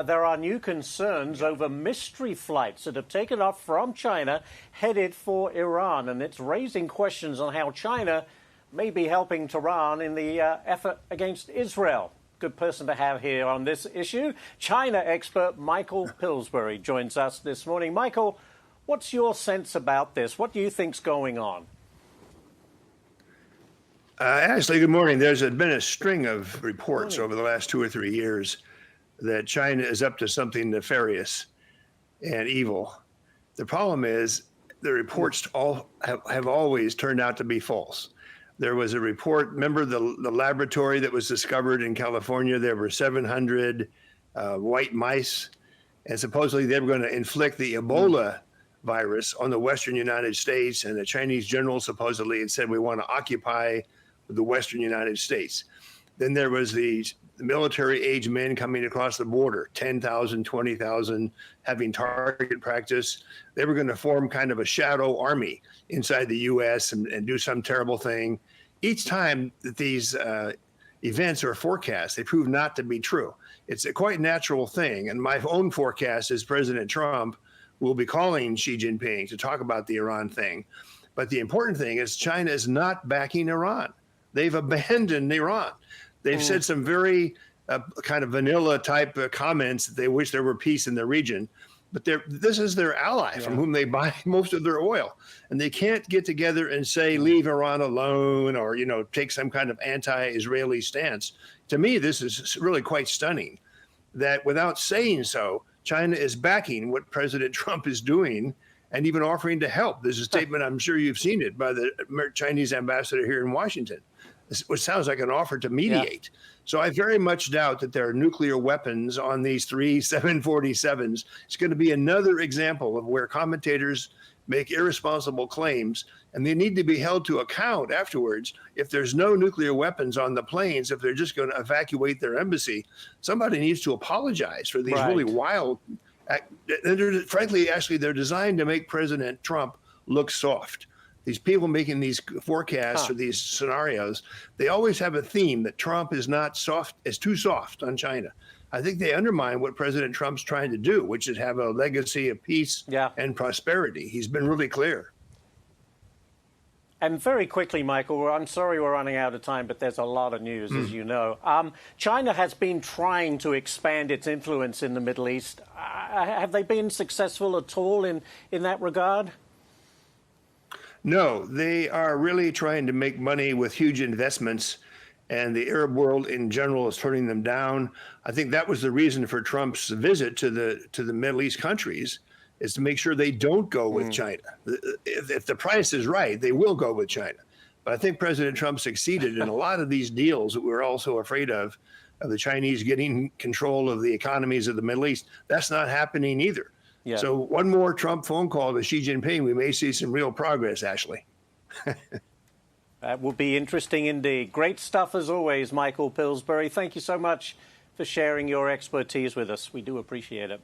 There are new concerns over mystery flights that have taken off from China, headed for Iran, and it's raising questions on how China may be helping Tehran in the effort against Israel. Good person to have here on this issue. China expert Michael Pillsbury joins us this morning. Michael, what's your sense about this? What do you think's going on? Ashley, good morning. There's been a string of reports over the last 2 or 3 years that China is up to something nefarious and evil. The problem is the reports all have always turned out to be false. There was a report, remember the laboratory that was discovered in California? There were 700 white mice, and supposedly they were going to inflict the Ebola virus on the Western United States, and the Chinese general supposedly had said, we want to occupy the Western United States. Then there was the military-age men coming across the border, 10,000, 20,000, having target practice. They were going to form kind of a shadow army inside the U.S. and do some terrible thing. Each time that these events are forecast, they prove not to be true. It's a quite natural thing. And my own forecast is President Trump will be calling Xi Jinping to talk about the Iran thing. But the important thing is China is not backing Iran. They've abandoned Iran. They've said some very kind of vanilla type comments that they wish there were peace in the region, but this is their ally from whom they buy most of their oil. And they can't get together and say, leave Iran alone, or, take some kind of anti-Israeli stance. To me, this is really quite stunning that without saying so, China is backing what President Trump is doing and even offering to help. There's a statement, I'm sure you've seen it, by the Chinese ambassador here in Washington, which sounds like an offer to mediate. So I very much doubt that there are nuclear weapons on these 3 747s. It's going to be another example of where commentators make irresponsible claims, and they need to be held to account afterwards. If there's no nuclear weapons on the planes, if they're just going to evacuate their embassy, somebody needs to apologize for these really wild. Frankly, Ashley, they're designed to make President Trump look soft. These people making these forecasts or these scenarios, they always have a theme that Trump is not soft, is too soft on China. I think they undermine what President Trump's trying to do, which is have a legacy of peace and prosperity. He's been really clear. And very quickly, Michael, I'm sorry we're running out of time, but there's a lot of news, as you know. China has been trying to expand its influence in the Middle East. Have they been successful at all in that regard? No, they are really trying to make money with huge investments, and the Arab world in general is turning them down. I think that was the reason for Trump's visit to the Middle East countries, is to make sure they don't go with China. If the price is right, they will go with China. But I think President Trump succeeded in a lot of these deals that we're also afraid of the Chinese getting control of the economies of the Middle East. That's not happening either. So one more Trump phone call to Xi Jinping, we may see some real progress, Ashley. That will be interesting indeed. Great stuff as always, Michael Pillsbury. Thank you so much for sharing your expertise with us. We do appreciate it.